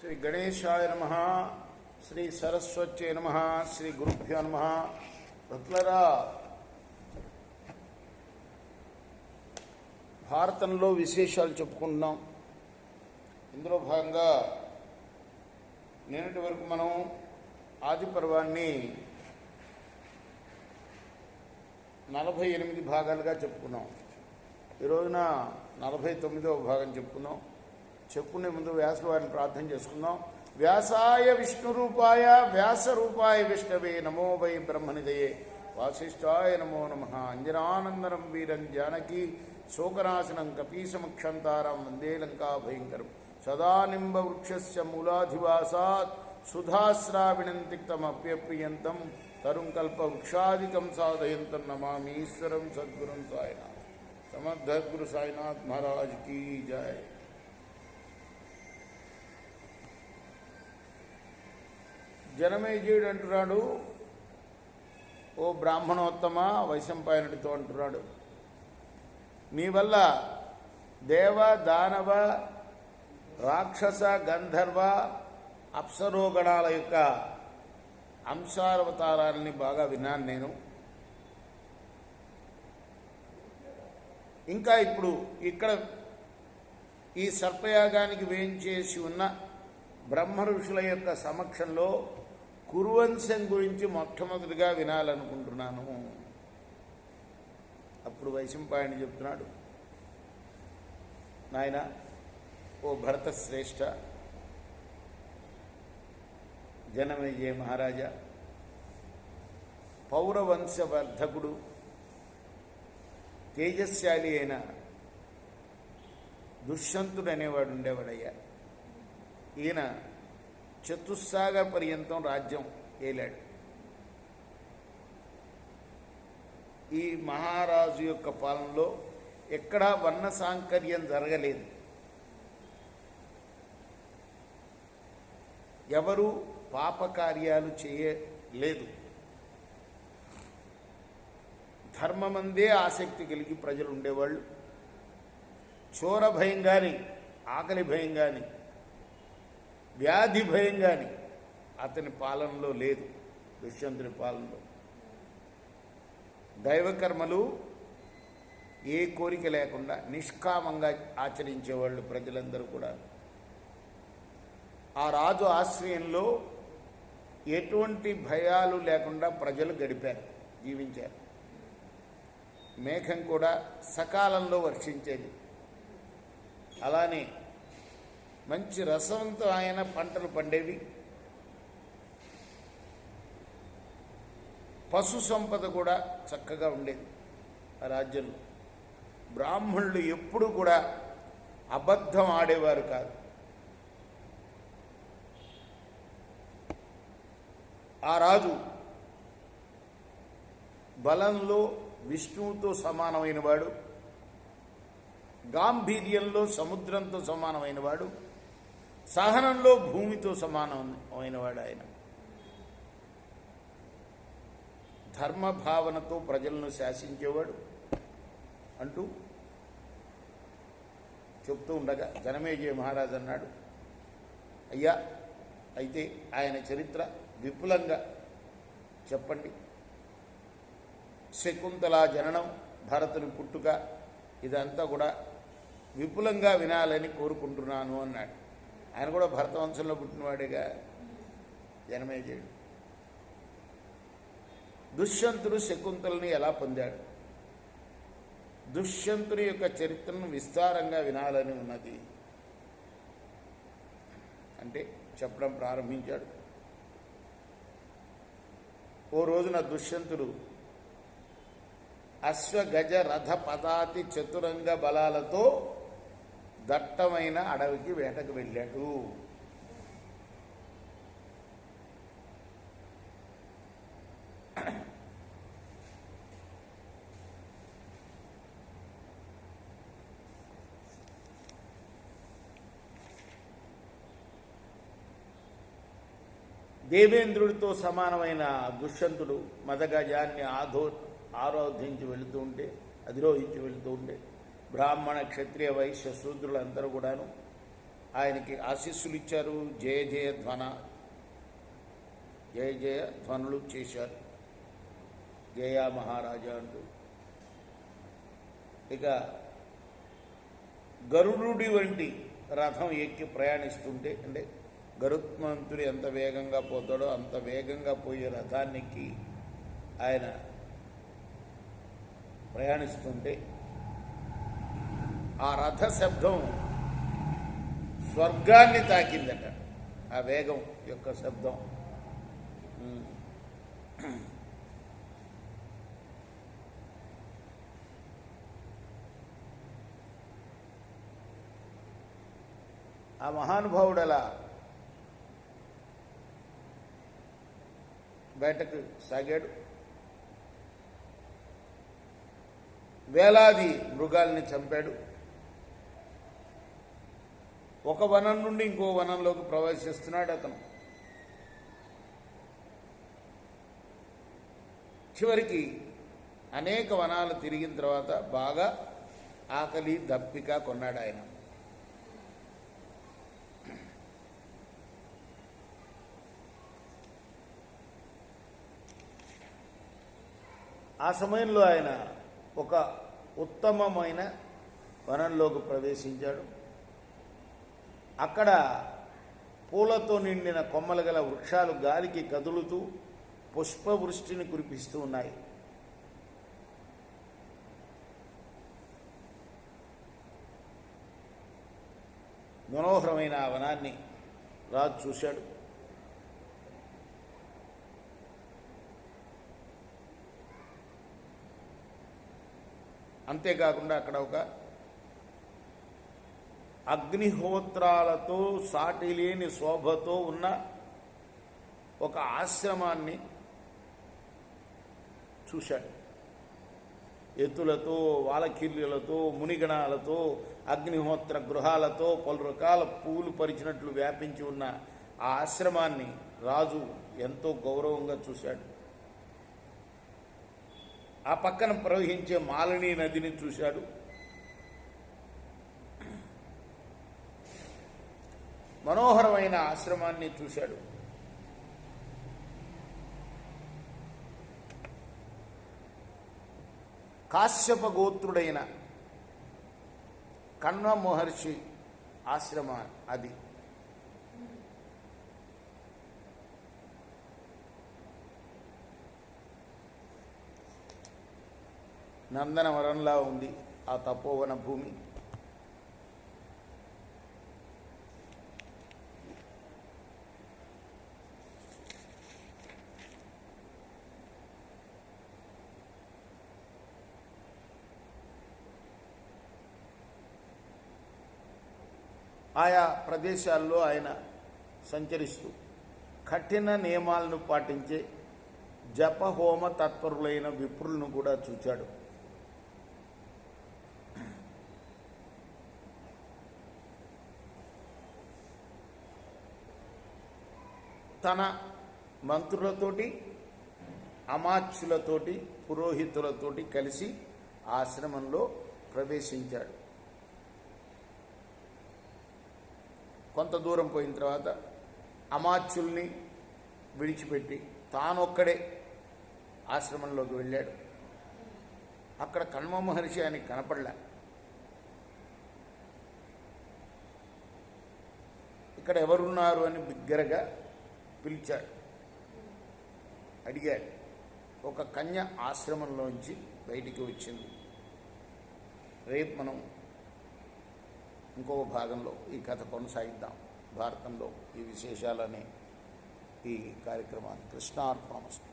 శ్రీ గణేశాయ నమః, శ్రీ సరస్వత్యై నమః, శ్రీ గురుభ్యో నమః. భక్తులరా, భారతంలో విశేషాలు చెప్పుకుంటున్నాం. ఇందులో భాగంగా నిన్నటి వరకు మనం ఆది పర్వాన్ని 48 భాగాలుగా చెప్పుకున్నాం. ఈ రోజున 49వ భాగం చెప్పుకున్నాం. చెప్పుకునే ముందు వ్యాసుల వారిని ప్రార్థన చేసుకుందాం. వ్యాసాయ విష్ణురూపాయ వ్యాసరూపాయ విష్ణవే నమో వై బ్రహ్మనిదయే వాసిష్ఠాయ నమో నమః. అంజనానందనం వీరం జానకీ శోకనాశనం కపీసముక్షంతారం వందే లంకా భయంకరం. సదా నింబవృక్షస్య మూలాధివాసాత్ సుధాశ్రావిణం తిక్తమప్యప్రియంతం తరుం కల్పవృక్షాదికం సాధయంతం నమామి ఈశ్వరం సద్గురం సాయినాథ్. సమర్థ గురు సాయినాథ్ మహారాజ్ కీ జయ. జనమేజయుడు అంటున్నాడు, ఓ బ్రాహ్మణోత్తమ వైశంపాయనుడితో అంటున్నాడు, నీ వల్ల దేవ దానవ రాక్షస గంధర్వ అప్సరోగణాల యొక్క అంశావతారాలని బాగా విన్నాను నేను. ఇంకా ఇప్పుడు ఇక్కడ ఈ సర్పయాగానికి వేయించేసి ఉన్న బ్రహ్మ ఋషుల యొక్క సమక్షంలో కురువంశం గురించి మొట్టమొదటిగా వినాలనుకుంటున్నాను. అప్పుడు వైశంపాయనుడు చెప్తున్నాడు, నాయన, ఓ భరత శ్రేష్ఠ, జనమేజయ మహారాజా, పౌరవంశవర్ధకుడు తేజస్శాలి అయిన దుష్యంతుడు అనేవాడు ఉండేవాడయ్యా. ఈయన చతుస్సాగర పర్యంతం రాజ్యం ఏలాడు. ఈ మహారాజు యొక్క పాలనలో ఎక్కడా వర్ణ సాంకర్యం జరగలేదు. ఎవరు పాపకార్యాలు చేయలేదు. ధర్మమందే ఆసక్తి కలిగి ప్రజలు ఉండేవాళ్ళు. చోర భయం కానీ, ఆకలి భయం కానీ, వ్యాధి భయం కానీ అతని పాలనలో లేదు. దుష్యంతుని పాలనలో దైవకర్మలు ఏ కోరిక లేకుండా నిష్కామంగా ఆచరించేవాళ్ళు ప్రజలందరూ కూడా. ఆ రాజు ఆశ్రయంలో ఎటువంటి భయాలు లేకుండా ప్రజలు గడిపారు, జీవించారు. మేఘం కూడా సకాలంలో వర్షించేది. అలానే మంచి రసవంతమైన పంటలు పండేవి. పశు సంపద కూడా చక్కగా ఉండేది ఆ రాజ్యంలో. బ్రాహ్మణులు ఎప్పుడు కూడా అబద్ధం ఆడేవారు కాదు. ఆ రాజు బలంలో విష్ణువుతో సమానమైన వాడు, గాంభీర్యంలో సముద్రంతో సమానమైన వాడు, సహనంలో భూమితో సమానమైనవాడు. ఆయన ధర్మభావనతో ప్రజలను శాసించేవాడు అంటూ చెప్తూ ఉండగా జనమేజయ మహారాజు అన్నాడు, అయ్యా, అయితే ఆయన చరిత్ర విపులంగా చెప్పండి. శకుంతల జననం, భరతుని పుట్టుక, ఇదంతా కూడా విపులంగా వినాలని కోరుకుంటున్నాను అన్నాడు. ఆయన కూడా భరతవంశంలో పుట్టినవాడేగా జనమేజయుడు. దుష్యంతుడు శకుంతలని ఎలా పొందాడు, దుష్యంతుని యొక్క చరిత్రను విస్తారంగా వినాలని ఉన్నది అంటే చెప్పడం ప్రారంభించాడు. ఓ రోజున దుష్యంతుడు అశ్వగజ రథ పదాతి చతురంగ బలాలతో దట్టమైన అడవికి వేటకు వెళ్ళాడు. దేవేంద్రుడితో సమానమైన దుష్యంతుడు మదగజాన్ని ఆరోధించి వెళుతూ ఉంటే, అధిరోహించి వెళుతూ ఉంటే, బ్రాహ్మణ క్షత్రియ వైశ్య శూద్రులందరూ కూడాను ఆయనకి ఆశీస్సులు ఇచ్చారు, జయ జయ ధ్వనులు చేశారు, జయ మహారాజా అంటూ. ఇక గరుడుడి వంటి రథం ఎక్కి ప్రయాణిస్తుంటే, అంటే గరుత్మంతుడు ఎంత వేగంగా పోతాడో అంత వేగంగా పోయే రథాన్నెక్కి ఆయన ప్రయాణిస్తుంటే ఆ రథ శబ్దం స్వర్గాన్ని తాకిందట. ఆ వేగం యొక్క శబ్దం. ఆ మహానుభావుడు అలా బయటకు సాగాడు. వేలాది మృగాల్ని చంపాడు. ఒక వనం నుండి ఇంకో వనంలోకి ప్రవేశిస్తున్నాడు అతను. చివరికి అనేక వనాలు తిరిగిన తర్వాత బాగా ఆకలి దప్పిక కొన్నాడు ఆయన. ఆ సమయంలో ఆయన ఒక ఉత్తమమైన వనంలోకి ప్రవేశించాడు. అక్కడ పూలతో నిండిన కొమ్మలు గల వృక్షాలు గాలికి కదులుతూ పుష్పవృష్టిని కురిపిస్తూ ఉన్నాయి. మనోహరమైన ఆ వనాన్ని రాజు చూశాడు. అంతేకాకుండా అక్కడ ఒక అగ్నిహోత్రాలతో సాటి లేని శోభతో ఉన్న ఒక ఆశ్రమాన్ని చూశాడు. ఎత్తులతో, వాలకిల్లులతో, మునిగణాలతో, అగ్నిహోత్ర గృహాలతో, పలు రకాల పువ్వులు పరిచినట్లు వ్యాపించి ఉన్న ఆ ఆశ్రమాన్ని రాజు ఎంతో గౌరవంగా చూశాడు. ఆ పక్కన ప్రవహించే మాలిని నదిని చూశాడు. మనోహరమైన ఆశ్రమాన్ని చూశాడు. కాశ్యప గోత్రుడైన కణ్వ మహర్షి ఆశ్రమ అది. నందనవరంలా ఉంది ఆ తపోవన భూమి. ఆయా ప్రదేశాల్లో ఆయన సంచరిస్తూ కఠిన నియమాలను పాటించే జపహోమ తత్పరులైన విప్రులను కూడా చూచాడు. తన మంత్రులతోటి, అమాత్యులతోటి, పురోహితులతోటి కలిసి ఆశ్రమంలో ప్రవేశించాడు. కొంత దూరం పోయిన తర్వాత అమాత్యుల్ని విడిచిపెట్టి తానొక్కడే ఆశ్రమంలోకి వెళ్ళాడు. అక్కడ కణ్వ మహర్షి ఆయనకి కనపడలే. ఇక్కడ ఎవరున్నారు అని బిగ్గరగా పిలిచాడు, అడిగాడు. ఒక కన్య ఆశ్రమంలోంచి బయటికి వచ్చింది. రేపు మనం ఇంకో భాగంలో ఈ కథ కొనసాగిద్దాం. భారతంలో ఈ విశేషాలనే ఈ కార్యక్రమాన్ని. కృష్ణార్పణమస్తు.